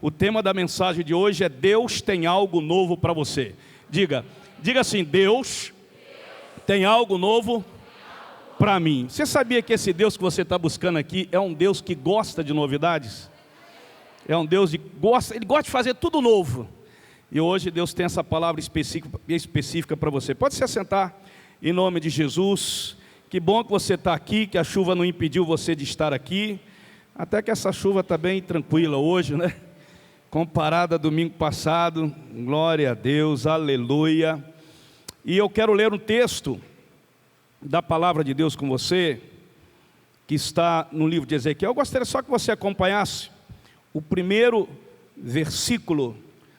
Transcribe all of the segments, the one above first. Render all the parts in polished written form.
O tema da mensagem de hoje é Deus tem algo novo para você. Diga assim, Deus tem algo novo para mim. Você sabia que esse Deus que você está buscando aqui é um Deus que gosta de novidades? É um Deus que gosta, Ele gosta de fazer tudo novo. E hoje Deus tem essa palavra específica para você. Pode se assentar em nome de Jesus. Que bom que você está aqui, que a chuva não impediu você de estar aqui. Até que essa chuva está bem tranquila hoje, né? Comparada a domingo passado. Glória a Deus, aleluia. E eu quero ler um texto da palavra de Deus com você, que está no livro de Ezequiel. Eu gostaria só que você acompanhasse o primeiro versículo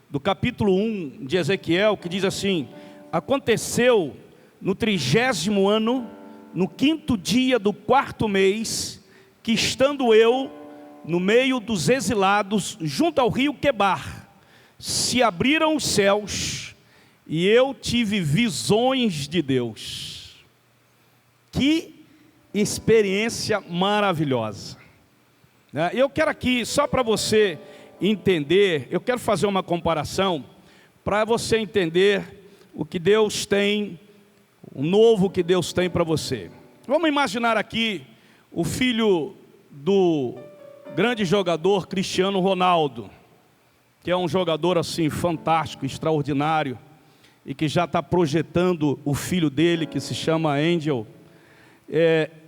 do capítulo 1 de Ezequiel, que diz assim: aconteceu no 30º ano, no 5º dia do 4º mês, que estando eu no meio dos exilados, junto ao rio Quebar, se abriram os céus, e eu tive visões de Deus. Que experiência maravilhosa, né? Eu quero aqui, só para você entender, eu quero fazer uma comparação, para você entender o que Deus tem, o novo que Deus tem para você. Vamos imaginar aqui o filho do grande jogador Cristiano Ronaldo, que é um jogador assim fantástico, extraordinário, e que já está projetando o filho dele, que se chama Angel,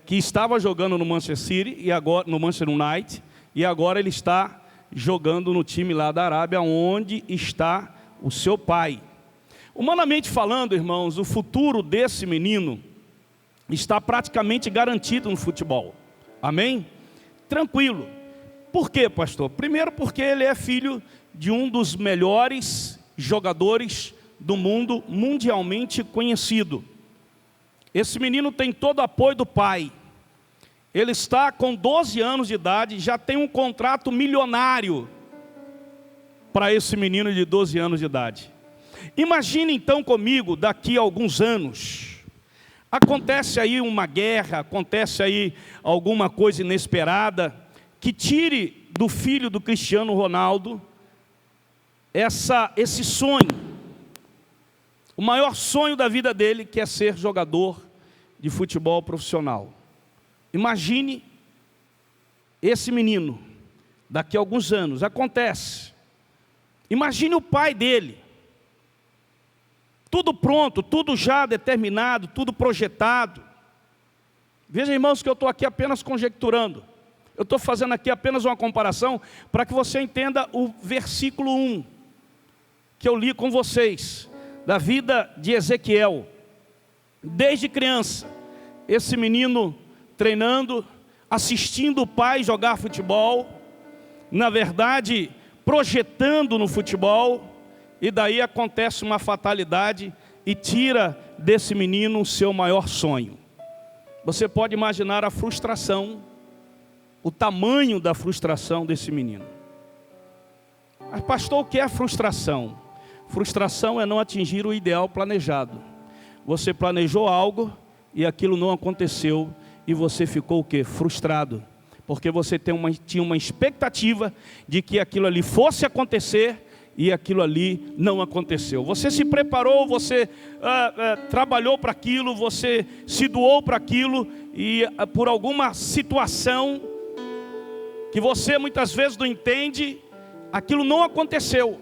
que estava jogando no Manchester City, e agora, no Manchester United, e agora ele está jogando no time lá da Arábia, onde está o seu pai. Humanamente falando, irmãos, o futuro desse menino está praticamente garantido no futebol. Amém? Tranquilo. Por quê, pastor? Primeiro porque ele é filho de um dos melhores jogadores do mundo, mundialmente conhecido. Esse menino tem todo o apoio do pai. Ele está com 12 anos de idade, já tem um contrato milionário para esse menino de 12 anos de idade. Imagine então comigo, daqui a alguns anos, acontece aí uma guerra, acontece aí alguma coisa inesperada, que tire do filho do Cristiano Ronaldo esse sonho, o maior sonho da vida dele, que é ser jogador de futebol profissional. Imagine esse menino, daqui a alguns anos, acontece. Imagine o pai dele, tudo pronto, tudo já determinado, tudo projetado. Veja, irmãos, que eu estou aqui apenas conjecturando. Eu estou fazendo aqui apenas uma comparação para que você entenda o versículo 1 que eu li com vocês, da vida de Ezequiel. Desde criança, esse menino treinando, assistindo o pai jogar futebol, na verdade, projetando no futebol, e daí acontece uma fatalidade e tira desse menino o seu maior sonho. Você pode imaginar a frustração, o tamanho da frustração desse menino. Mas pastor, o que é frustração? Frustração é não atingir o ideal planejado. Você planejou algo e aquilo não aconteceu, e você ficou o quê? Frustrado, porque você tinha uma expectativa de que aquilo ali fosse acontecer, e aquilo ali não aconteceu. Você se preparou, você trabalhou para aquilo, você se doou para aquilo, e por alguma situação que você muitas vezes não entende, aquilo não aconteceu.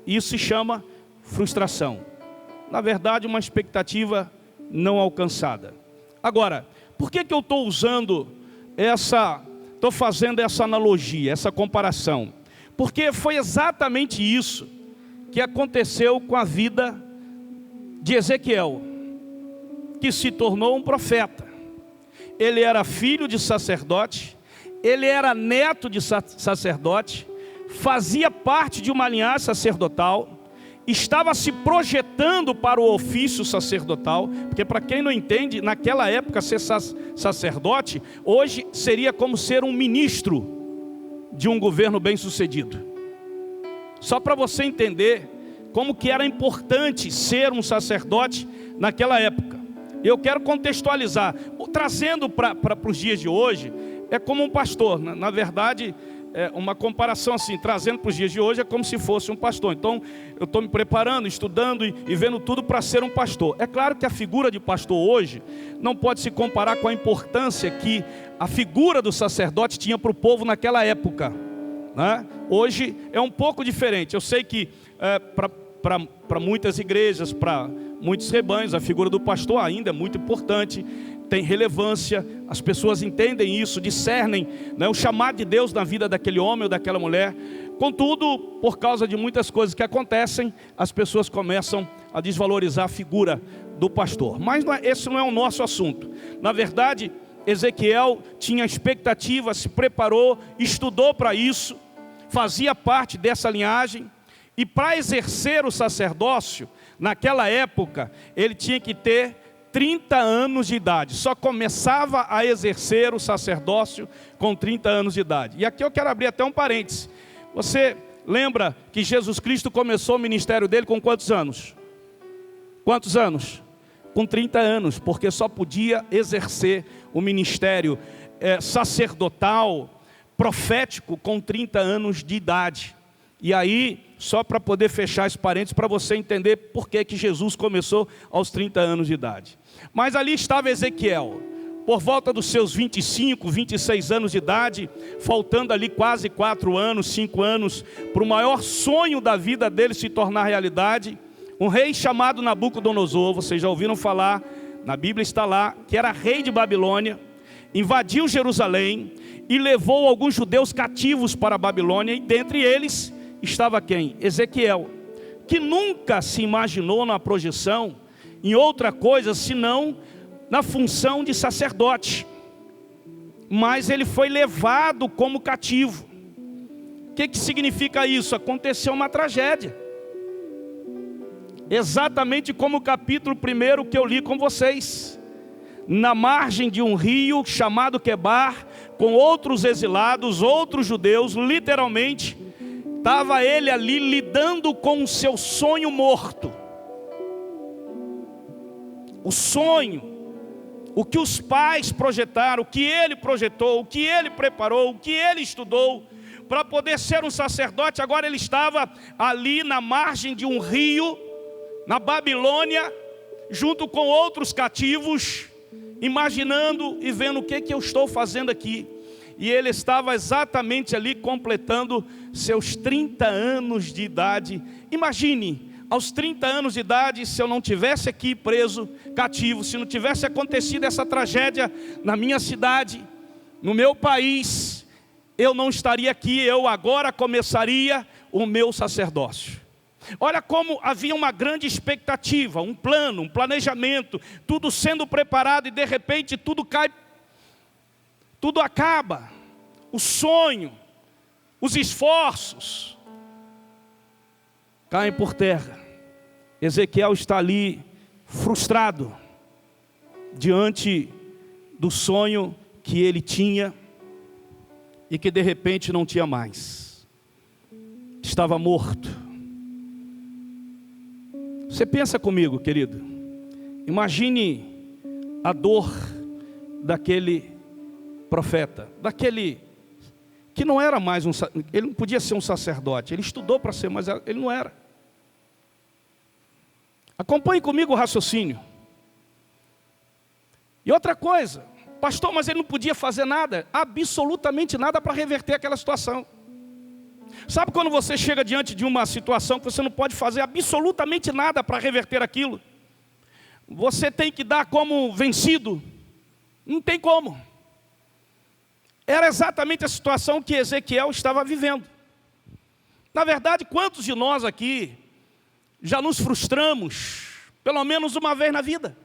Isso se chama frustração. Na verdade, uma expectativa não alcançada. Agora, por que eu estou fazendo essa analogia, essa comparação? Porque foi exatamente isso que aconteceu com a vida de Ezequiel, que se tornou um profeta. Ele era filho de sacerdote, ele era neto de sacerdote, fazia parte de uma linhagem sacerdotal, estava se projetando para o ofício sacerdotal, porque para quem não entende, naquela época ser sacerdote, hoje seria como ser um ministro de um governo bem sucedido. Só para você entender como que era importante ser um sacerdote naquela época. Eu quero contextualizar, trazendo para os dias de hoje, é como um pastor. Na verdade, uma comparação assim, trazendo para os dias de hoje, é como se fosse um pastor. Então, eu estou me preparando, estudando e vendo tudo para ser um pastor. É claro que a figura de pastor hoje não pode se comparar com a importância que a figura do sacerdote tinha para o povo naquela época, né? Hoje é um pouco diferente. Eu sei que para muitas igrejas, para muitos rebanhos, a figura do pastor ainda é muito importante, tem relevância, as pessoas entendem isso, discernem, né, o chamado de Deus na vida daquele homem ou daquela mulher. Contudo, por causa de muitas coisas que acontecem, as pessoas começam a desvalorizar a figura do pastor. Mas esse não é o nosso assunto. Na verdade, Ezequiel tinha expectativa, se preparou, estudou para isso, fazia parte dessa linhagem. E para exercer o sacerdócio, naquela época, ele tinha que ter 30 anos de idade. Só começava a exercer o sacerdócio com 30 anos de idade. E aqui eu quero abrir até um parêntese. Você lembra que Jesus Cristo começou o ministério dele com quantos anos? Quantos anos? Com 30 anos, porque só podia exercer o ministério sacerdotal, profético, com 30 anos de idade. E aí, só para poder fechar esse parênteses, para você entender por que Jesus começou aos 30 anos de idade. Mas ali estava Ezequiel, por volta dos seus 25, 26 anos de idade, faltando ali quase 4 anos, 5 anos, para o maior sonho da vida dele se tornar realidade. Um rei chamado Nabucodonosor, vocês já ouviram falar, na Bíblia está lá, que era rei de Babilônia, invadiu Jerusalém e levou alguns judeus cativos para a Babilônia, e dentre eles estava quem? Ezequiel, que nunca se imaginou na projeção em outra coisa senão na função de sacerdote, mas ele foi levado como cativo. O que significa isso? Aconteceu uma tragédia, exatamente como o capítulo 1 que eu li com vocês. Na margem de um rio chamado Quebar, com outros exilados, outros judeus, literalmente, estava ele ali lidando com o seu sonho morto. O sonho, o que os pais projetaram, o que ele projetou, o que ele preparou, o que ele estudou, para poder ser um sacerdote. Agora ele estava ali na margem de um rio, na Babilônia, junto com outros cativos, imaginando e vendo o que eu estou fazendo aqui. E ele estava exatamente ali completando seus 30 anos de idade. Imagine, aos 30 anos de idade, se eu não tivesse aqui preso, cativo, se não tivesse acontecido essa tragédia na minha cidade, no meu país, eu não estaria aqui, eu agora começaria o meu sacerdócio. Olha como havia uma grande expectativa, um plano, um planejamento, tudo sendo preparado e de repente tudo cai, tudo acaba. O sonho, os esforços caem por terra. Ezequiel está ali frustrado diante do sonho que ele tinha e que de repente não tinha mais. Estava morto. Você pensa comigo, querido. Imagine a dor daquele profeta, daquele que não era mais ele não podia ser um sacerdote, ele estudou para ser, mas ele não era. Acompanhe comigo o raciocínio. E outra coisa, pastor, mas ele não podia fazer nada, absolutamente nada para reverter aquela situação. Sabe quando você chega diante de uma situação que você não pode fazer absolutamente nada para reverter aquilo? Você tem que dar como vencido? Não tem como. Era exatamente a situação que Ezequiel estava vivendo. Na verdade, quantos de nós aqui já nos frustramos, pelo menos uma vez na vida?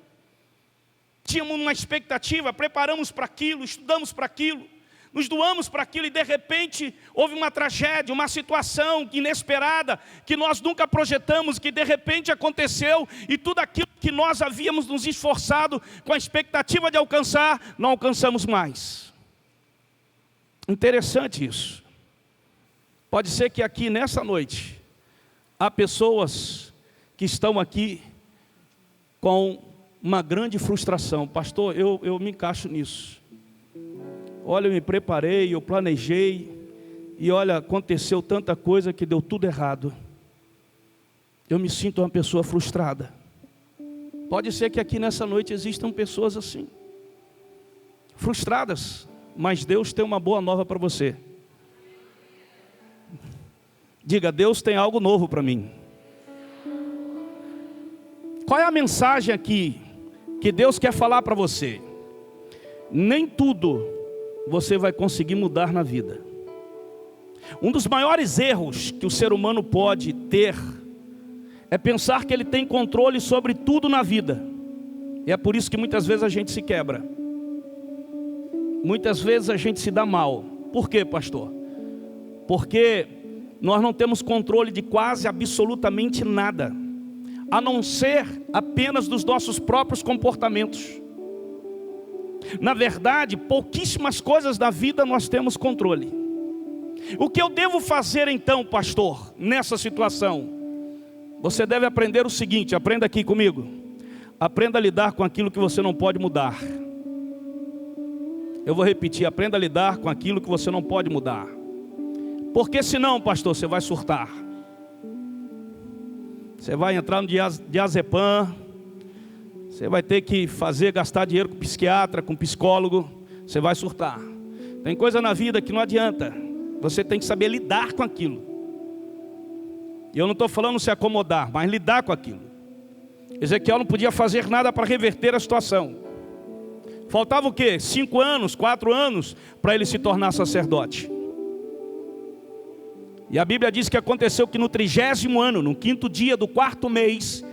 Tínhamos uma expectativa, preparamos para aquilo, estudamos para aquilo, nos doamos para aquilo e de repente houve uma tragédia, uma situação inesperada, que nós nunca projetamos, que de repente aconteceu e tudo aquilo que nós havíamos nos esforçado com a expectativa de alcançar, não alcançamos mais. Interessante isso. Pode ser que aqui nessa noite há pessoas que estão aqui com uma grande frustração. Pastor, eu me encaixo nisso. Olha, eu me preparei, eu planejei, E olha, aconteceu tanta coisa que deu tudo errado. Eu me sinto uma pessoa frustrada. Pode ser que aqui nessa noite existam pessoas assim, frustradas, mas Deus tem uma boa nova para você. Diga, Deus tem algo novo para mim. Qual é a mensagem aqui que Deus quer falar para você? Nem tudo você vai conseguir mudar na vida. Um dos maiores erros que o ser humano pode ter é pensar que ele tem controle sobre tudo na vida. E é por isso que muitas vezes a gente se quebra. Muitas vezes a gente se dá mal. Por quê, pastor? Porque nós não temos controle de quase absolutamente nada, a não ser apenas dos nossos próprios comportamentos. Na verdade, pouquíssimas coisas da vida nós temos controle. O que eu devo fazer então, pastor, nessa situação? Você deve aprender o seguinte, aprenda aqui comigo. Aprenda a lidar com aquilo que você não pode mudar. Eu vou repetir, aprenda a lidar com aquilo que você não pode mudar. Porque senão, pastor, você vai surtar. Você vai entrar no diazepam. Você vai ter que gastar dinheiro com psiquiatra, com psicólogo. Você vai surtar. Tem coisa na vida que não adianta. Você tem que saber lidar com aquilo. E eu não estou falando se acomodar, mas lidar com aquilo. Ezequiel não podia fazer nada para reverter a situação. Faltava o quê? 5 anos, 4 anos para ele se tornar sacerdote. E a Bíblia diz que aconteceu que no 30º ano, no 5º dia do 4º mês,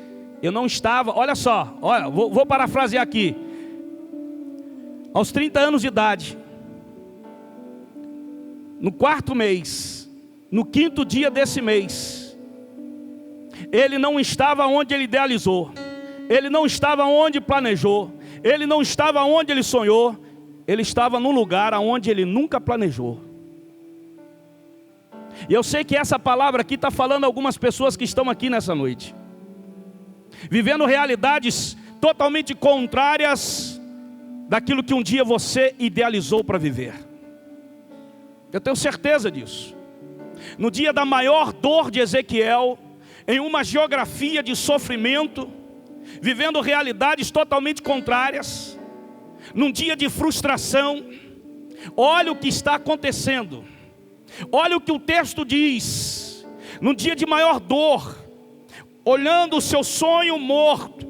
eu não estava, olha só, vou parafrasear aqui. Aos 30 anos de idade, no 4º mês, no 5º dia desse mês, ele não estava onde ele idealizou, ele não estava onde planejou, ele não estava onde ele sonhou, ele estava num lugar onde ele nunca planejou. E eu sei que essa palavra aqui está falando a algumas pessoas que estão aqui nessa noite, vivendo realidades totalmente contrárias daquilo que um dia você idealizou para viver. Eu tenho certeza disso. No dia da maior dor de Ezequiel, em uma geografia de sofrimento, vivendo realidades totalmente contrárias, num dia de frustração, olha o que está acontecendo. Olha o que o texto diz. Num dia de maior dor, olhando o seu sonho morto,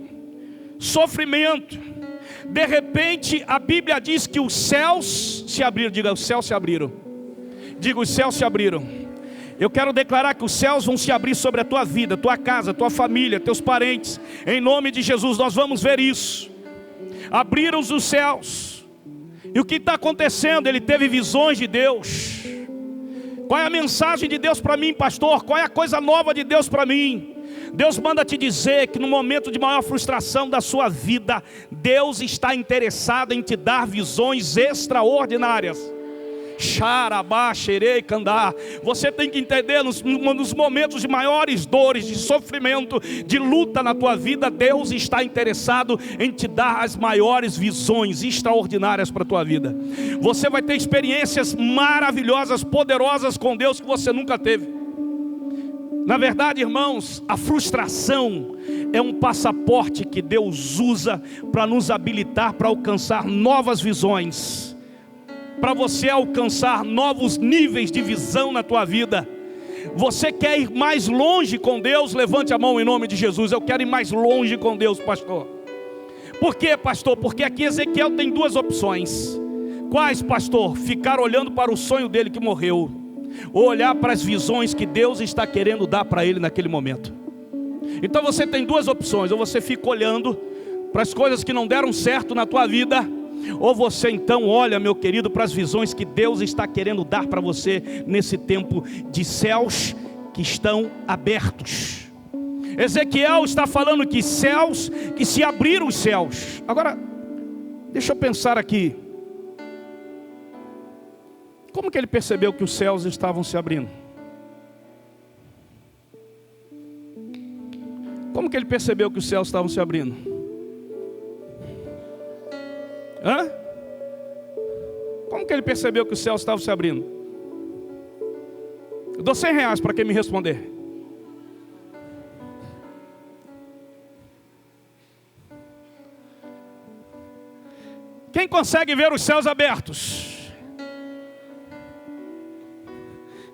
sofrimento, de repente a Bíblia diz que os céus se abriram. Diga, os céus se abriram. Diga, os céus se abriram. Eu quero declarar que os céus vão se abrir sobre a tua vida, tua casa, tua família, teus parentes. Em nome de Jesus, nós vamos ver isso. Abriram os céus. E o que está acontecendo? Ele teve visões de Deus. Qual é a mensagem de Deus para mim, pastor? Qual é a coisa nova de Deus para mim? Deus manda te dizer que no momento de maior frustração da sua vida, Deus está interessado em te dar visões extraordinárias. Você tem que entender, nos momentos de maiores dores, de sofrimento, de luta na tua vida, Deus está interessado em te dar as maiores visões extraordinárias para a tua vida. Você vai ter experiências maravilhosas, poderosas com Deus que você nunca teve. Na verdade, irmãos, a frustração é um passaporte que Deus usa para nos habilitar para alcançar novas visões, para você alcançar novos níveis de visão na tua vida. Você quer ir mais longe com Deus? Levante a mão em nome de Jesus. Eu quero ir mais longe com Deus, pastor. Por quê, pastor? Porque aqui Ezequiel tem 2 opções. Quais, pastor? Ficar olhando para o sonho dele que morreu, ou olhar para as visões que Deus está querendo dar para ele naquele momento. Então você tem 2 opções. Ou você fica olhando para as coisas que não deram certo na tua vida, ou você então olha, meu querido, para as visões que Deus está querendo dar para você nesse tempo de céus que estão abertos. Ezequiel está falando que céus, que se abriram os céus. Agora, deixa eu pensar aqui. Como que ele percebeu que os céus estavam se abrindo? Como que ele percebeu que os céus estavam se abrindo? Como que ele percebeu que os céus estavam se abrindo? Eu dou R$100 para quem me responder. Quem consegue ver os céus abertos?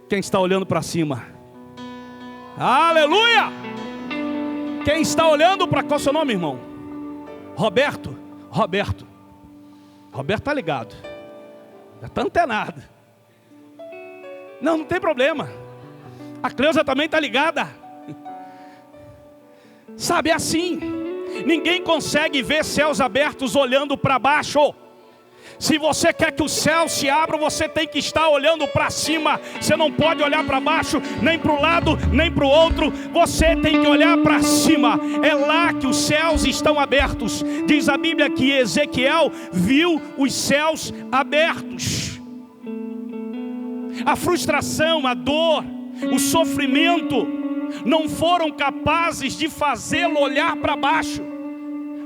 Quem está olhando para cima? Aleluia! Quem está olhando para... Qual é o seu nome, irmão? Roberto. Roberto está ligado. Já está antenado. Não tem problema. A Cleusa também está ligada. Sabe, é assim. Ninguém consegue ver céus abertos olhando para baixo. Se você quer que o céu se abra, você tem que estar olhando para cima. Você não pode olhar para baixo, nem para o lado, nem para o outro. Você tem que olhar para cima. É lá que os céus estão abertos. Diz a Bíblia que Ezequiel viu os céus abertos. A frustração, a dor, o sofrimento não foram capazes de fazê-lo olhar para baixo.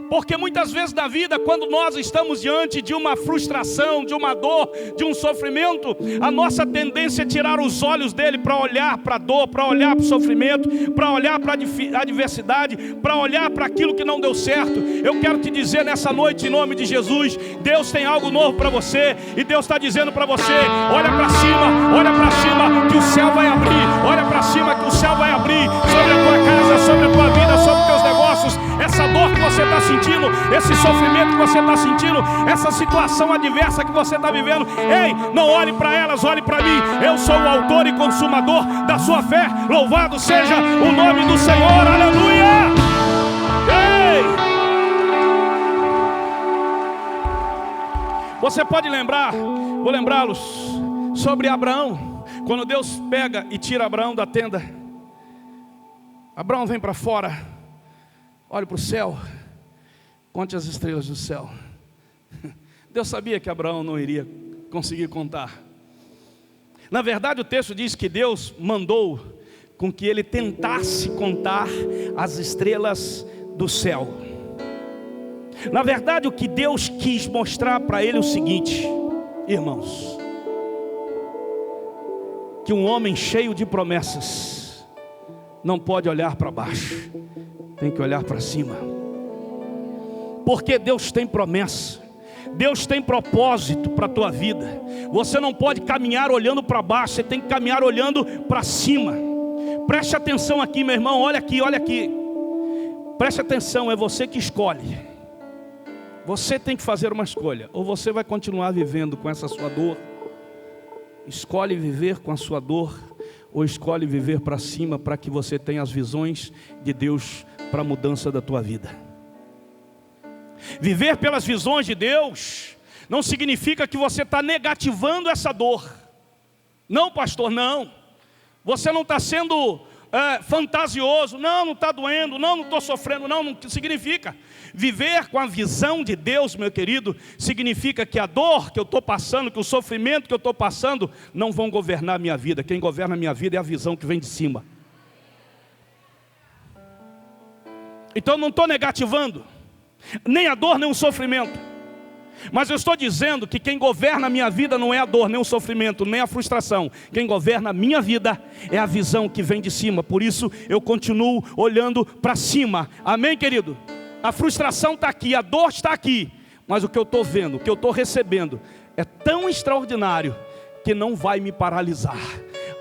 Porque muitas vezes na vida, quando nós estamos diante de uma frustração, de uma dor, de um sofrimento, a nossa tendência é tirar os olhos dele para olhar para a dor, para olhar para o sofrimento, para olhar para a adversidade, para olhar para aquilo que não deu certo. Eu quero te dizer nessa noite, em nome de Jesus, Deus tem algo novo para você. E Deus está dizendo para você: olha para cima, que o céu vai abrir. Olha para cima, que o céu vai abrir sobre a tua casa, sobre a tua vida, sobre os teus negócios. Essa dor que você está sentindo, esse sofrimento que você está sentindo, essa situação adversa que você está vivendo, ei, não olhe para elas, olhe para mim. Eu sou o autor e consumador da sua fé. Louvado seja o nome do Senhor, aleluia. Ei! Você pode lembrar, vou lembrá-los sobre Abraão. Quando Deus pega e tira Abraão da tenda, Abraão vem para fora. Olhe para o céu, conte as estrelas do céu. Deus sabia que Abraão não iria conseguir contar. Na verdade, o texto diz que Deus mandou com que ele tentasse contar as estrelas do céu. Na verdade, o que Deus quis mostrar para ele é o seguinte, irmãos: que um homem cheio de promessas não pode olhar para baixo, tem que olhar para cima. Porque Deus tem promessa, Deus tem propósito para a tua vida. Você não pode caminhar olhando para baixo, você tem que caminhar olhando para cima. Preste atenção aqui, meu irmão, olha aqui, olha aqui. Preste atenção, é você que escolhe. Você tem que fazer uma escolha. Ou você vai continuar vivendo com essa sua dor, escolhe viver com a sua dor, ou escolhe viver para cima, para que você tenha as visões de Deus para a mudança da tua vida. Viver pelas visões de Deus não significa que você está negativando essa dor. Não, pastor, não. Você não está sendo fantasioso. Não está doendo. Não estou sofrendo. Não significa. Viver com a visão de Deus, meu querido, significa que a dor que eu estou passando, que o sofrimento que eu estou passando, não vão governar a minha vida. Quem governa a minha vida é a visão que vem de cima. Então eu não estou negativando nem a dor, nem o sofrimento. Mas eu estou dizendo que quem governa a minha vida não é a dor, nem o sofrimento, nem a frustração. Quem governa a minha vida é a visão que vem de cima. Por isso eu continuo olhando para cima. Amém, querido? A frustração está aqui, a dor está aqui. Mas o que eu estou vendo, o que eu estou recebendo é tão extraordinário que não vai me paralisar.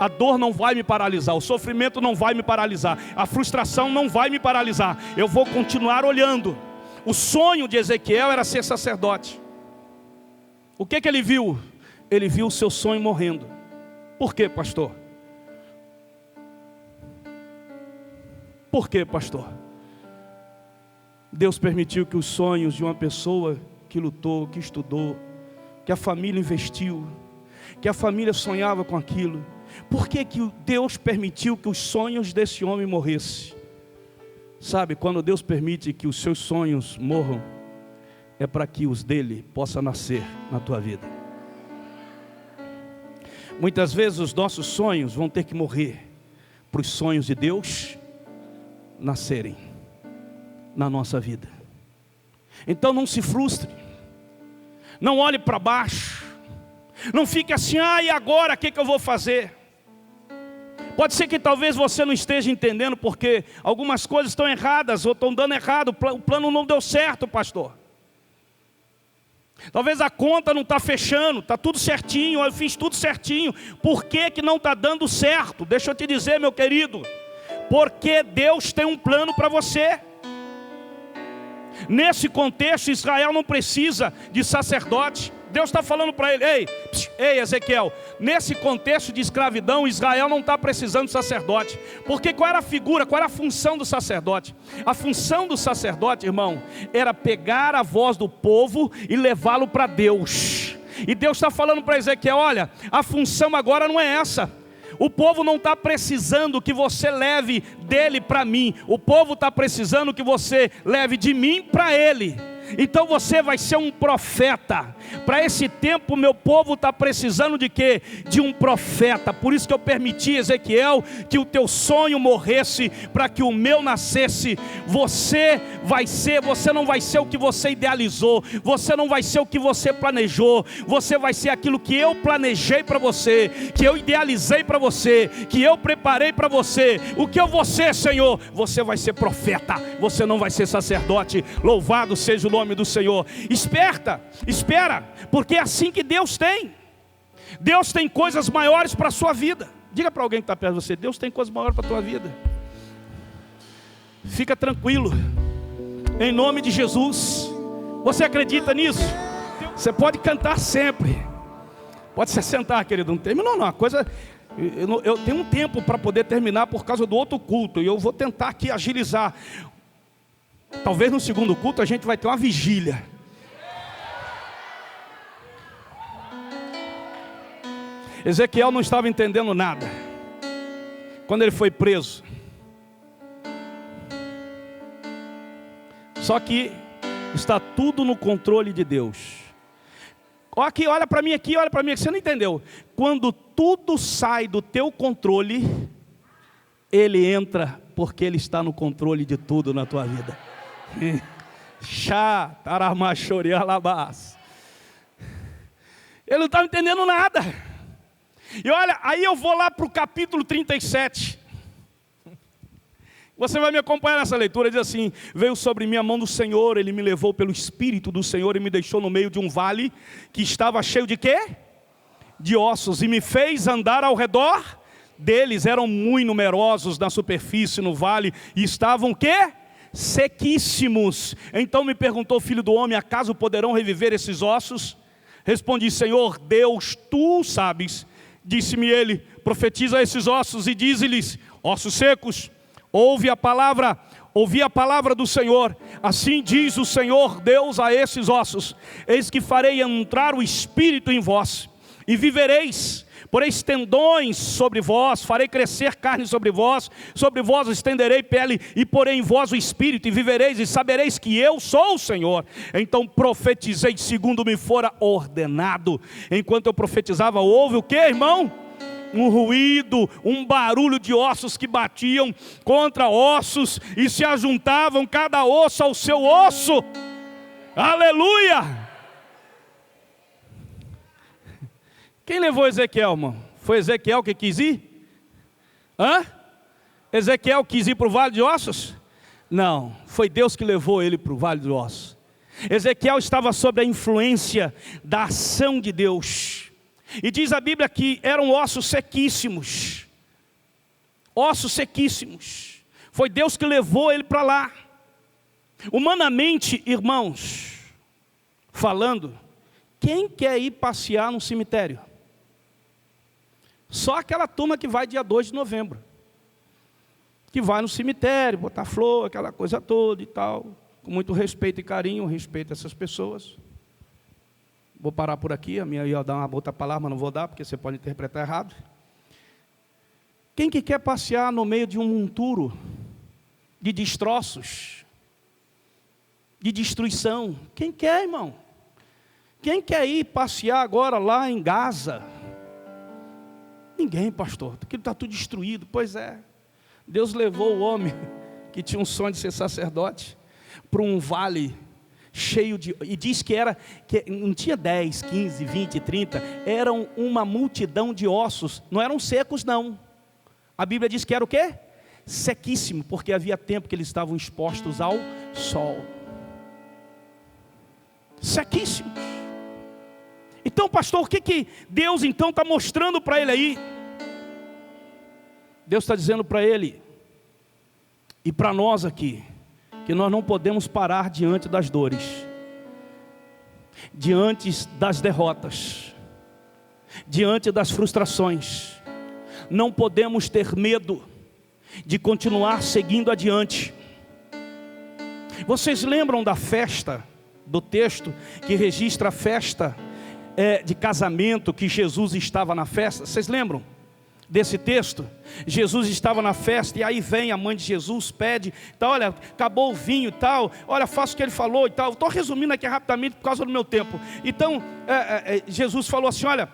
A dor não vai me paralisar, o sofrimento não vai me paralisar, a frustração não vai me paralisar. Eu vou continuar olhando. O sonho de Ezequiel era ser sacerdote. O que ele viu? Ele viu o seu sonho morrendo. Por quê, pastor? Por quê, pastor? Deus permitiu que os sonhos de uma pessoa que lutou, que estudou, que a família investiu, que a família sonhava com aquilo. Por que Deus permitiu que os sonhos desse homem morressem? Sabe, quando Deus permite que os seus sonhos morram, é para que os dele possam nascer na tua vida. Muitas vezes os nossos sonhos vão ter que morrer para os sonhos de Deus nascerem na nossa vida. Então não se frustre, não olhe para baixo, não fique assim, e agora o que eu vou fazer? Pode ser que talvez você não esteja entendendo porque algumas coisas estão erradas ou estão dando errado, o plano não deu certo, pastor. Talvez a conta não está fechando, está tudo certinho, eu fiz tudo certinho. Por que que não está dando certo? Deixa eu te dizer, meu querido, porque Deus tem um plano para você. Nesse contexto, Israel não precisa de sacerdote. Deus está falando para ele, ei Ezequiel, nesse contexto de escravidão, Israel não está precisando de sacerdote. Porque qual era a figura, qual era a função do sacerdote? A função do sacerdote, irmão, era pegar a voz do povo e levá-lo para Deus. E Deus está falando para Ezequiel, olha, a função agora não é essa. O povo não está precisando que você leve dele para mim. O povo está precisando que você leve de mim para ele. Então você vai ser um profeta. Para esse tempo meu povo está precisando de quê? De um profeta. Por isso que eu permiti, Ezequiel, que o teu sonho morresse, para que o meu nascesse. Você não vai ser o que você idealizou, você não vai ser o que você planejou, você vai ser aquilo que eu planejei para você, que eu idealizei para você, que eu preparei para você. O que eu vou ser, Senhor? Você vai ser profeta, você não vai ser sacerdote. Louvado seja o nome do Senhor. Espera, porque é assim que Deus tem. Deus tem coisas maiores para a sua vida. Diga para alguém que está perto de você, Deus tem coisas maiores para a tua vida. Fica tranquilo, em nome de Jesus. Você acredita nisso? Você pode cantar sempre. Pode se sentar, querido. Não terminou não, a coisa... Eu tenho um tempo para poder terminar por causa do outro culto, e eu vou tentar aqui agilizar. Talvez no segundo culto a gente vai ter uma vigília. Ezequiel não estava entendendo nada quando ele foi preso. Só que está tudo no controle de Deus. Aqui, olha para mim aqui, olha para mim aqui. Você não entendeu? Quando tudo sai do teu controle, Ele entra, porque Ele está no controle de tudo na tua vida. Ele não estava entendendo nada. E olha, aí eu vou lá para o capítulo 37. Você vai me acompanhar nessa leitura. Diz assim: veio sobre mim a mão do Senhor, Ele me levou pelo Espírito do Senhor e me deixou no meio de um vale que estava cheio de quê? De ossos, e me fez andar ao redor deles. Eram muito numerosos na superfície, no vale, e estavam o quê? Sequíssimos. Então me perguntou: filho do homem, acaso poderão reviver esses ossos? Respondi: Senhor Deus, tu sabes. Disse-me ele: profetiza a esses ossos e dize-lhes: ossos secos, ouvi a palavra do Senhor. Assim diz o Senhor Deus a esses ossos: eis que farei entrar o Espírito em vós, e vivereis. Poreis tendões sobre vós, farei crescer carne sobre vós estenderei pele, e porei em vós o Espírito, e vivereis, e sabereis que eu sou o Senhor. Então profetizei segundo me fora ordenado. Enquanto eu profetizava, houve o que, irmão? Um ruído, um barulho de ossos que batiam contra ossos, e se ajuntavam cada osso ao seu osso. Aleluia! Quem levou Ezequiel, irmão? Foi Ezequiel que quis ir? Ezequiel quis ir para o vale de ossos? Não, foi Deus que levou ele para o vale de ossos. Ezequiel estava sob a influência da ação de Deus. E diz a Bíblia que eram ossos sequíssimos. Ossos sequíssimos. Foi Deus que levou ele para lá. Humanamente, irmãos, falando, quem quer ir passear no cemitério? Só aquela turma que vai dia 2 de novembro. Que vai no cemitério, botar flor, aquela coisa toda e tal. Com muito respeito e carinho, respeito a essas pessoas. Vou parar por aqui, a minha ia dar uma outra palavra, mas não vou dar, porque você pode interpretar errado. Quem que quer passear no meio de um monturo de destroços, de destruição? Quem quer, irmão? Quem quer ir passear agora lá em Gaza? Ninguém, pastor, aquilo está tudo destruído. Pois é, Deus levou o homem que tinha um sonho de ser sacerdote para um vale cheio de... E diz que não tinha 10, 15, 20, 30, eram uma multidão de ossos. Não eram secos não, A Bíblia diz que era o quê? Sequíssimo, porque havia tempo que eles estavam expostos ao sol. Sequíssimos. Então, pastor, o que Deus então está mostrando para ele aí? Deus está dizendo para ele e para nós aqui, que nós não podemos parar diante das dores, diante das derrotas, diante das frustrações. Não podemos ter medo de continuar seguindo adiante. Vocês lembram da festa, do texto que registra a festa de casamento, que Jesus estava na festa? Vocês lembram desse texto? Jesus estava na festa, e aí vem a mãe de Jesus, pede, então, olha, acabou o vinho e tal, olha, faça o que ele falou e tal. Estou resumindo aqui rapidamente por causa do meu tempo. Então, Jesus falou assim, olha,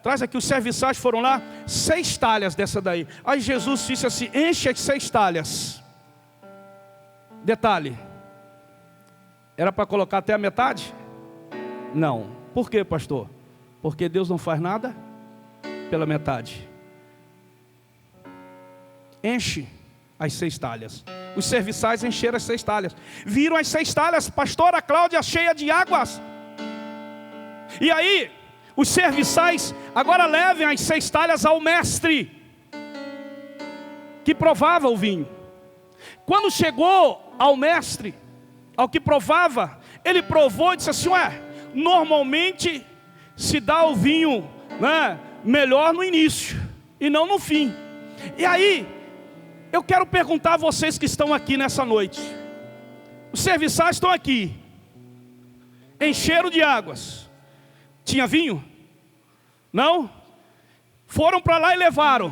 traz aqui, os serviçais foram lá, 6 talhas dessa daí. Aí Jesus disse assim, enche as 6 talhas. Detalhe, era para colocar até a metade? Não. Por quê, pastor? Porque Deus não faz nada pela metade. Enche as 6 talhas. Os serviçais encheram as 6 talhas. Viram as 6 talhas, pastora Cláudia, cheia de águas. E aí, os serviçais, agora levem as 6 talhas ao mestre, que provava o vinho. Quando chegou ao mestre, ao que provava, ele provou e disse assim, normalmente se dá o vinho, né, melhor no início e não no fim. E aí, eu quero perguntar a vocês que estão aqui nessa noite. Os serviçais estão aqui, encheram de águas. Tinha vinho? Não? Foram para lá e levaram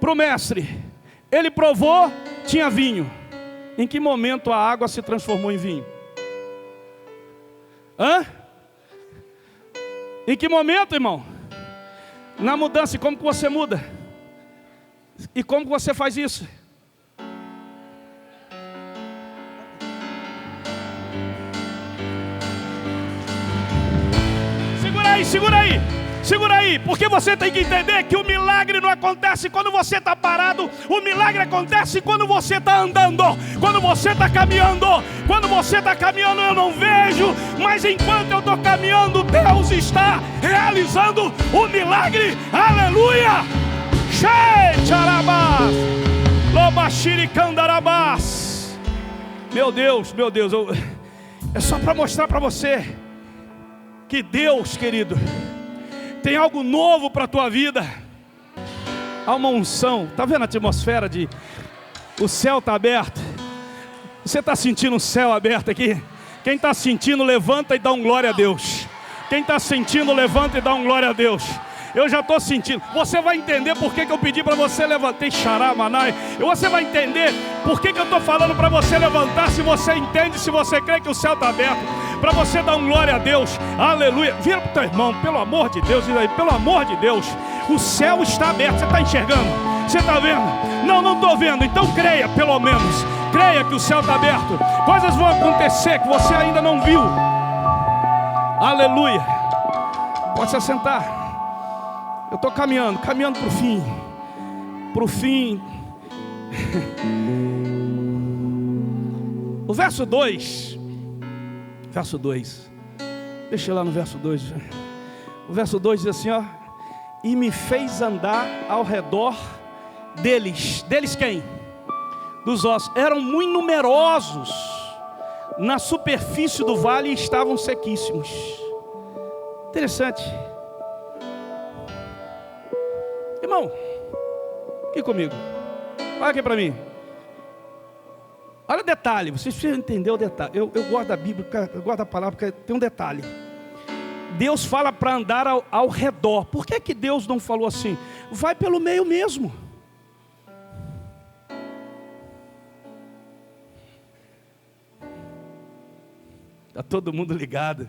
para o mestre. Ele provou, tinha vinho. Em que momento a água se transformou em vinho? Em que momento, irmão? Na mudança. E como que você muda? E como que você faz isso? Segura aí, porque você tem que entender que o milagre não acontece quando você está parado. O milagre acontece quando você está andando, quando você está caminhando. Quando você está caminhando eu não vejo, mas enquanto eu estou caminhando, Deus está realizando o milagre. Aleluia! Meu Deus, é só para mostrar para você que Deus, querido, tem algo novo para a tua vida. Há uma unção. Está vendo a atmosfera de... O céu está aberto. Você está sentindo o céu aberto aqui? Quem está sentindo, levanta e dá um glória a Deus. Quem está sentindo, levanta e dá um glória a Deus. Eu já estou sentindo. Você vai entender por que eu pedi para você levantar. Você vai entender por que eu estou falando para você levantar. Se você entende, se você crê que o céu está aberto, para você dar um glória a Deus. Aleluia. Vira para o teu irmão, pelo amor de Deus. Diz aí, pelo amor de Deus, o céu está aberto. Você está enxergando? Você está vendo? Não estou vendo. Então creia, pelo menos. Creia que o céu está aberto. Coisas vão acontecer que você ainda não viu. Aleluia. Pode se assentar. Eu estou caminhando para o fim. Para o fim. O verso 2. Verso 2. Deixa eu lá no verso 2. O verso 2 diz assim, ó. E me fez andar ao redor deles. Deles quem? Dos ossos. Eram muito numerosos. Na superfície do vale estavam sequíssimos. Interessante. Irmão, aqui comigo. Olha aqui para mim. Olha o detalhe, vocês precisam entender o detalhe. Eu gosto da Bíblia, eu gosto da palavra, porque tem um detalhe. Deus fala para andar ao redor. Por que Deus não falou assim? Vai pelo meio mesmo. Está todo mundo ligado.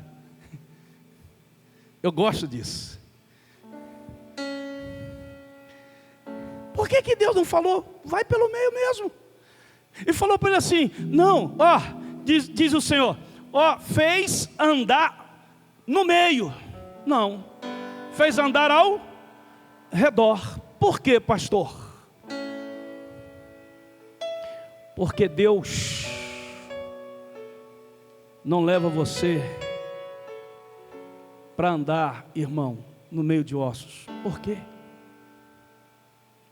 Eu gosto disso. Por que Deus não falou? Vai pelo meio mesmo. E falou para ele assim, não, diz o Senhor, fez andar no meio. Não, fez andar ao redor. Por quê, pastor? Porque Deus não leva você para andar, irmão, no meio de ossos. Por quê?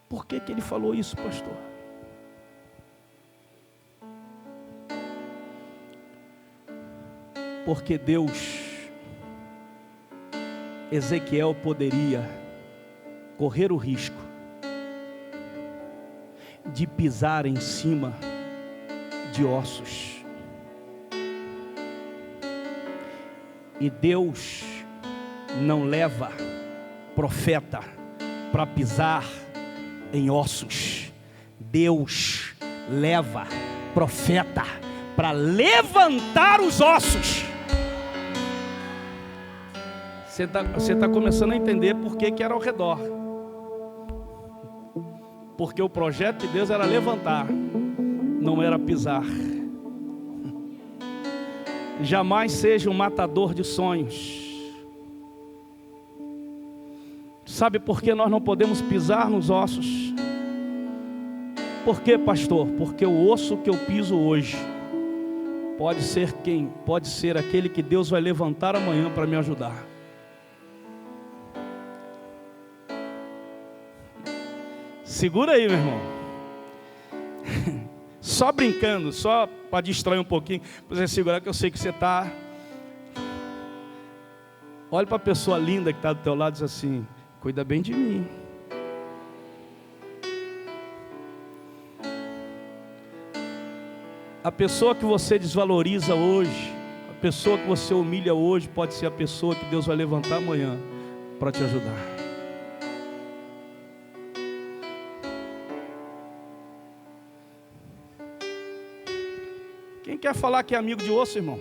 Por que Ele falou isso, pastor? Porque Deus, Ezequiel poderia correr o risco de pisar em cima de ossos. E Deus não leva profeta para pisar em ossos. Deus leva profeta para levantar os ossos. Você está começando a entender por que era ao redor. Porque o projeto de Deus era levantar, não era pisar. Jamais seja um matador de sonhos. Sabe por que nós não podemos pisar nos ossos? Por quê, pastor? Porque o osso que eu piso hoje pode ser quem? Pode ser aquele que Deus vai levantar amanhã para me ajudar. Segura aí, meu irmão. Só brincando, só para distrair um pouquinho. Para você segurar, que eu sei que você está. Olha para a pessoa linda que está do teu lado e diz assim: cuida bem de mim. A pessoa que você desvaloriza hoje, a pessoa que você humilha hoje, pode ser a pessoa que Deus vai levantar amanhã para te ajudar. Quem quer falar que é amigo de osso, irmão?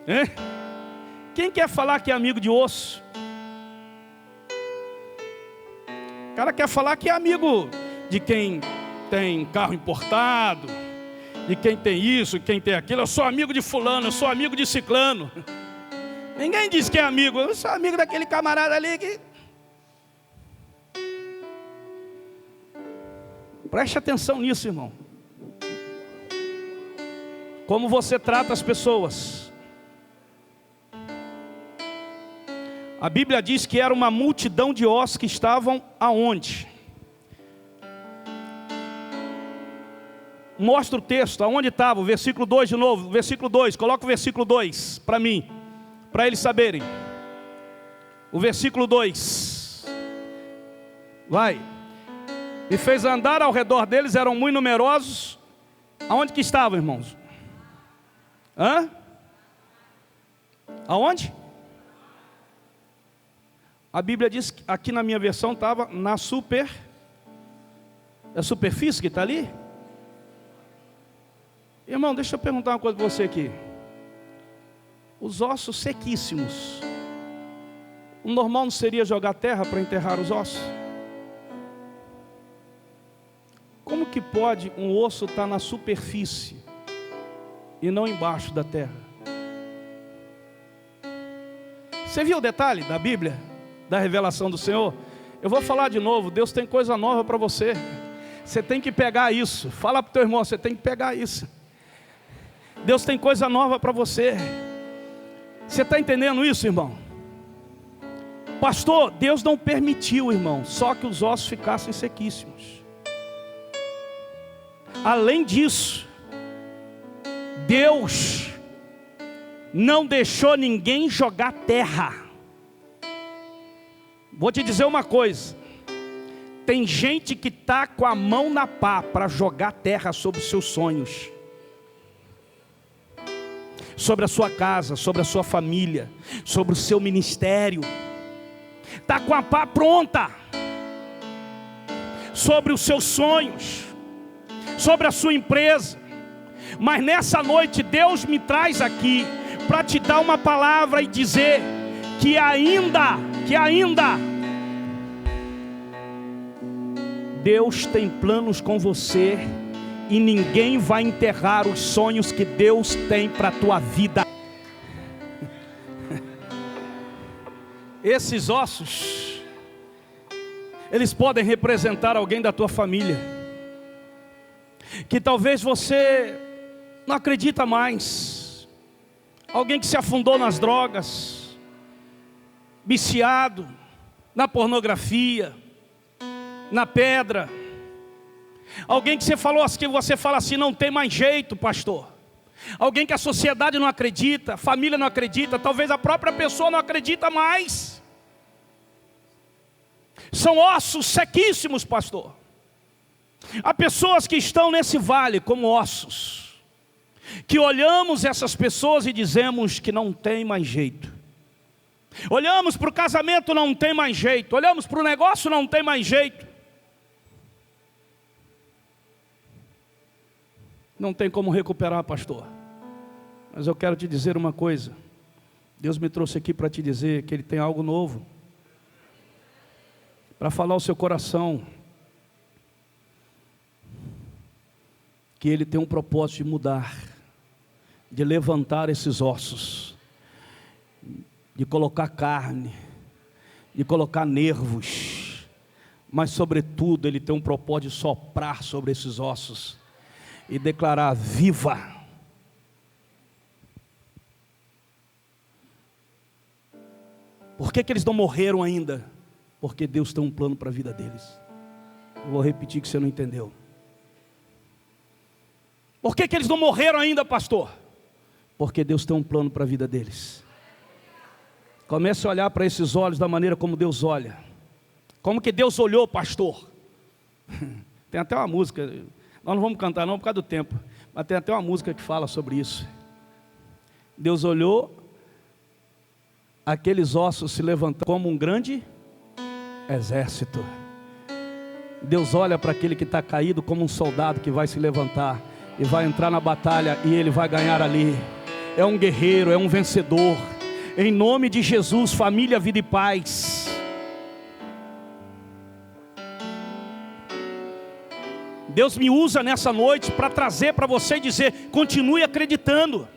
Hein? Quem quer falar que é amigo de osso? O cara quer falar que é amigo de quem tem carro importado, de quem tem isso, quem tem aquilo. Eu sou amigo de fulano, eu sou amigo de ciclano. Ninguém diz que é amigo. Eu sou amigo daquele camarada ali que... Preste atenção nisso, irmão. Como você trata as pessoas. A Bíblia diz que era uma multidão de ossos que estavam aonde? Mostra o texto, aonde estava, o versículo 2 de novo, versículo 2, coloca o versículo 2 para mim, para eles saberem. O versículo 2, vai. E fez andar ao redor deles, eram muito numerosos. Aonde que estavam, irmãos? Hã? Aonde? A Bíblia diz, aqui na minha versão estava na é a superfície que está ali? Irmão, deixa eu perguntar uma coisa para você aqui. Os ossos sequíssimos, o normal não seria jogar terra para enterrar os ossos? Como que pode um osso estar na superfície e não embaixo da terra? Você viu o detalhe da Bíblia, da revelação do Senhor? Eu vou falar de novo, Deus tem coisa nova para você. Você tem que pegar isso. Fala para o teu irmão, você tem que pegar isso. Deus tem coisa nova para você. Você está entendendo isso, irmão? Pastor, Deus não permitiu, irmão, só que os ossos ficassem sequíssimos. Além disso, Deus não deixou ninguém jogar terra. Vou te dizer uma coisa. Tem gente que está com a mão na pá para jogar terra sobre os seus sonhos, sobre a sua casa, sobre a sua família, sobre o seu ministério. Está com a pá pronta sobre os seus sonhos, sobre a sua empresa. Mas nessa noite Deus me traz aqui para te dar uma palavra e dizer que ainda Deus tem planos com você, e ninguém vai enterrar os sonhos que Deus tem para a tua vida. Esses ossos Eles podem representar alguém da tua família, que talvez você não acredita mais. Alguém que se afundou nas drogas, viciado na pornografia, na pedra. Alguém que você fala assim, não tem mais jeito, pastor. Alguém que a sociedade não acredita, a família não acredita, talvez a própria pessoa não acredita mais. São ossos sequíssimos, pastor. Há pessoas que estão nesse vale como ossos, que olhamos essas pessoas e dizemos que não tem mais jeito. Olhamos para o casamento, não tem mais jeito. Olhamos para o negócio, não tem mais jeito. Não tem como recuperar, pastor. Mas eu quero te dizer uma coisa. Deus me trouxe aqui para te dizer que Ele tem algo novo para falar ao seu coração, que Ele tem um propósito de mudar, de levantar esses ossos, de colocar carne, de colocar nervos, mas sobretudo Ele tem um propósito de soprar sobre esses ossos e declarar: viva! Por que eles não morreram ainda? Porque Deus tem um plano para a vida deles. Eu vou repetir que você não entendeu. Por que eles não morreram ainda, pastor? Porque Deus tem um plano para a vida deles. Comece a olhar para esses olhos da maneira como Deus olha. Como que Deus olhou, pastor? Tem até uma música, nós não vamos cantar não por causa do tempo, mas tem até uma música que fala sobre isso. Deus olhou, aqueles ossos se levantaram como um grande exército. Deus olha para aquele que está caído como um soldado que vai se levantar e vai entrar na batalha e ele vai ganhar ali. É um guerreiro, é um vencedor. Em nome de Jesus, família, vida e paz. Deus me usa nessa noite para trazer para você e dizer: continue acreditando.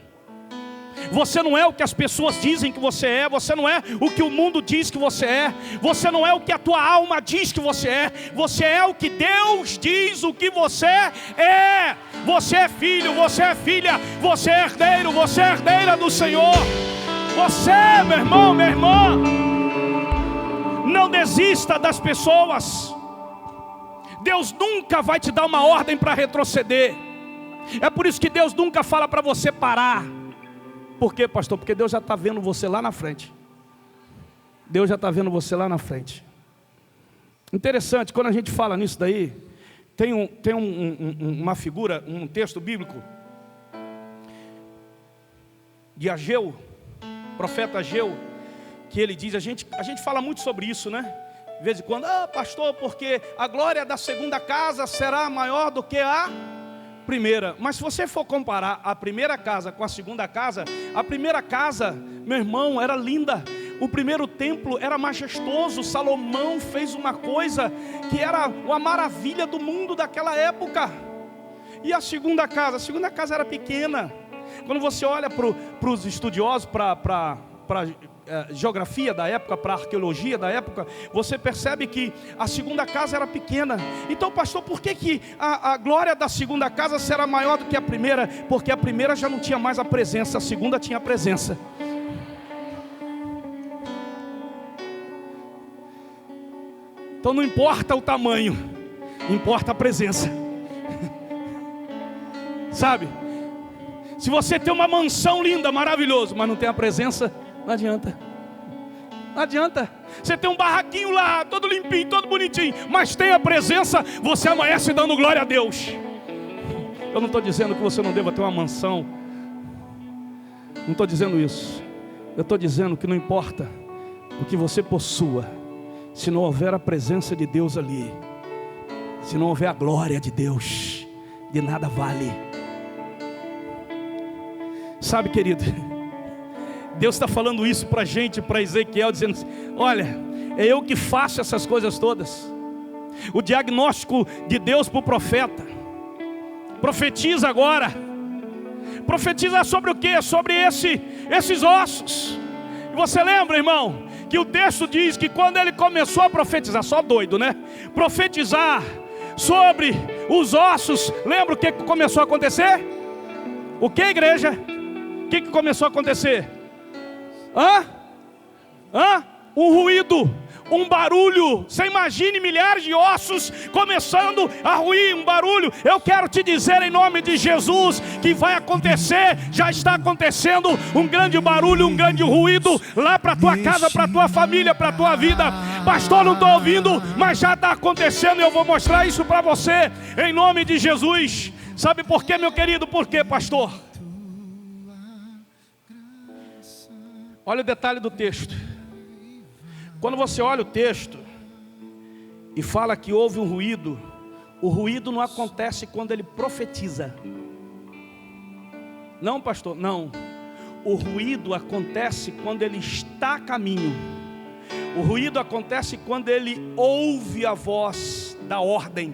Você não é o que as pessoas dizem que você é. Você não é o que o mundo diz que você é. Você não é o que a tua alma diz que você é. Você é o que Deus diz o que você é. Você é filho, você é filha, você é herdeiro, você é herdeira do Senhor. Você, meu irmão, minha irmã, não desista das pessoas. Deus nunca vai te dar uma ordem para retroceder. É por isso que Deus nunca fala para você parar. Por quê, pastor? Porque Deus já está vendo você lá na frente. Deus já está vendo você lá na frente. Interessante, quando a gente fala nisso daí, tem uma figura, um texto bíblico de Ageu, profeta Ageu, que ele diz, a gente fala muito sobre isso, né? De vez em quando, pastor, porque a glória da segunda casa será maior do que a primeira. Mas se você for comparar a primeira casa com a segunda casa, a primeira casa, meu irmão, era linda. O primeiro templo era majestoso. Salomão fez uma coisa que era uma maravilha do mundo daquela época. E a segunda casa era pequena. Quando você olha para os estudiosos, para geografia da época, para arqueologia da época, você percebe que a segunda casa era pequena. Então, pastor, por que a glória da segunda casa será maior do que a primeira? Porque a primeira já não tinha mais a presença, a segunda tinha a presença. Então não importa o tamanho, importa a presença. Sabe? Se você tem uma mansão linda, maravilhoso, mas não tem a presença, não adianta. Não adianta. Você tem um barraquinho lá, todo limpinho, todo bonitinho, mas tem a presença, você amanhece dando glória a Deus. Eu não estou dizendo que você não deva ter uma mansão. Não estou dizendo isso. Eu estou dizendo que não importa o que você possua, se não houver a presença de Deus ali, se não houver a glória de Deus, de nada vale. Sabe, querido, Deus está falando isso para a gente, para Ezequiel, dizendo assim, olha, é eu que faço essas coisas todas. O diagnóstico de Deus para o profeta. Profetiza agora. Profetiza sobre o quê? Sobre esses ossos. E você lembra, irmão, que o texto diz que quando ele começou a profetizar, só doido, né? Profetizar sobre os ossos, lembra o que começou a acontecer? O que, igreja? O que começou a acontecer? Um ruído, um barulho. Você imagine milhares de ossos começando a ruir, um barulho. Eu quero te dizer em nome de Jesus que vai acontecer, já está acontecendo um grande barulho, um grande ruído lá para a tua casa, para a tua família, para a tua vida. Pastor, não estou ouvindo, mas já está acontecendo e eu vou mostrar isso para você em nome de Jesus. Sabe por quê, meu querido? Por quê, pastor? Olha o detalhe do texto. Quando você olha o texto e fala que houve um ruído, o ruído não acontece quando ele profetiza. Não, pastor, não. O ruído acontece quando ele está a caminho. O ruído acontece quando ele ouve a voz da ordem.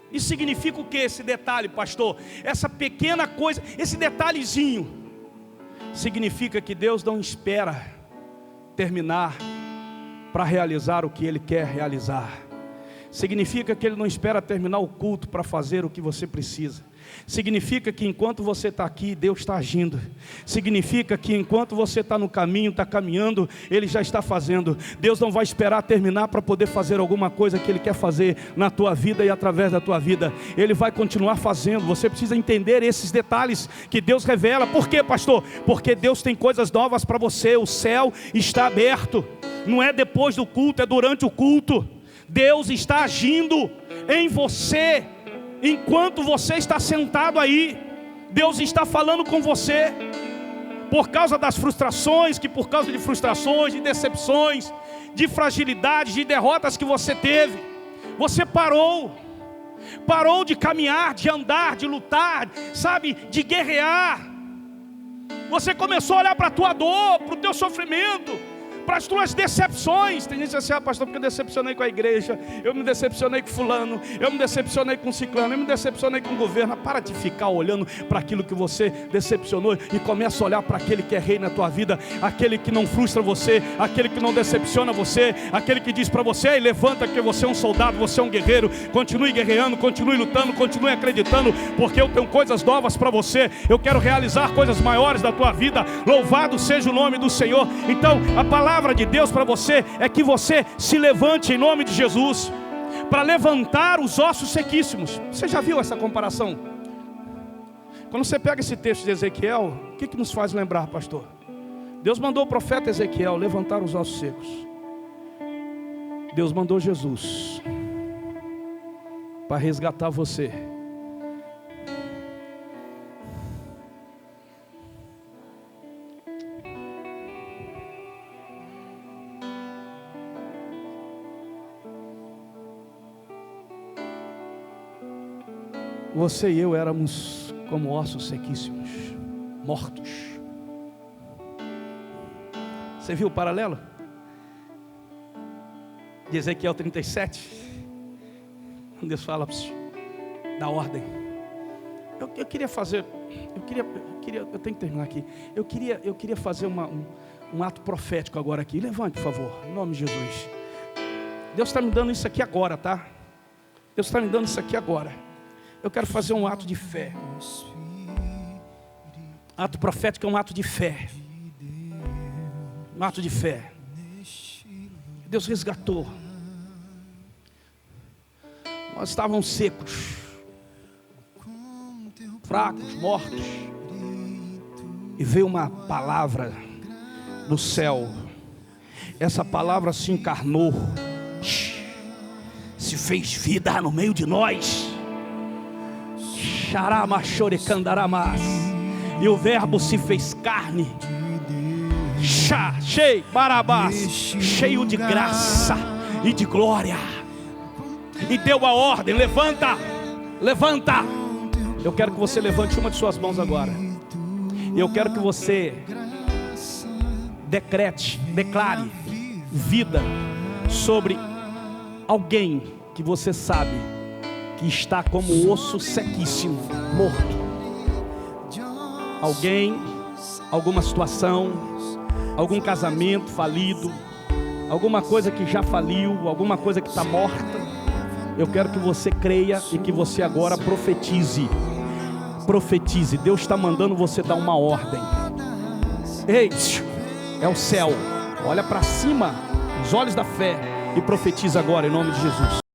Isso significa o que esse detalhe, pastor? Essa pequena coisa, esse detalhezinho, significa que Deus não espera terminar para realizar o que Ele quer realizar. Significa que Ele não espera terminar o culto para fazer o que você precisa. Significa que enquanto você está aqui, Deus está agindo. Significa que enquanto você está no caminho, está caminhando, Ele já está fazendo. Deus não vai esperar terminar para poder fazer alguma coisa que Ele quer fazer na tua vida e através da tua vida. Ele vai continuar fazendo. Você precisa entender esses detalhes que Deus revela. Por quê, pastor? Porque Deus tem coisas novas para você. O céu está aberto. Não é depois do culto, é durante o culto. Deus está agindo em você. Enquanto você está sentado aí, Deus está falando com você. Por causa das frustrações, por causa de frustrações, de decepções, de fragilidades, de derrotas que você teve, você parou de caminhar, de andar, de lutar, sabe, de guerrear. Você começou a olhar para a tua dor, para o teu sofrimento, para as tuas decepções. Tem gente assim, pastor, porque eu decepcionei com a igreja, eu me decepcionei com fulano, eu me decepcionei com ciclano, eu me decepcionei com o governo. Para de ficar olhando para aquilo que você decepcionou e começa a olhar para aquele que é rei na tua vida, aquele que não frustra você, aquele que não decepciona você, aquele que diz para você: ei, levanta, que você é um soldado, você é um guerreiro, continue guerreando, continue lutando, continue acreditando, porque eu tenho coisas novas para você, eu quero realizar coisas maiores da tua vida. Louvado seja o nome do Senhor. Então a palavra de Deus para você é que você se levante em nome de Jesus, para levantar os ossos sequíssimos. Você já viu essa comparação? Quando você pega esse texto de Ezequiel, o que nos faz lembrar, pastor? Deus mandou o profeta Ezequiel levantar os ossos secos. Deus mandou Jesus para resgatar você. Você e eu éramos como ossos sequíssimos, mortos. Você viu o paralelo? De Ezequiel 37. Deus fala da ordem. Eu queria fazer, eu tenho que terminar aqui. Eu queria fazer um ato profético agora aqui. Levante, por favor, em nome de Jesus. Deus está me dando isso aqui agora, tá? Deus está me dando isso aqui agora. Eu quero fazer um ato de fé. Ato profético é um ato de fé. Um ato de fé. Deus resgatou. Nós estávamos secos, fracos, mortos. E veio uma palavra do céu. Essa palavra se encarnou, se fez vida no meio de nós. E o verbo se fez carne, cheio de graça e de glória, e deu a ordem: levanta, levanta. Eu quero que você levante uma de suas mãos agora. E eu quero que você declare vida sobre alguém que você sabe que está como osso sequíssimo, morto. Alguém, alguma situação, algum casamento falido, alguma coisa que já faliu, alguma coisa que está morta. Eu quero que você creia e que você agora profetize. Profetize. Deus está mandando você dar uma ordem. Ei, é o céu. Olha para cima, os olhos da fé, e profetiza agora em nome de Jesus.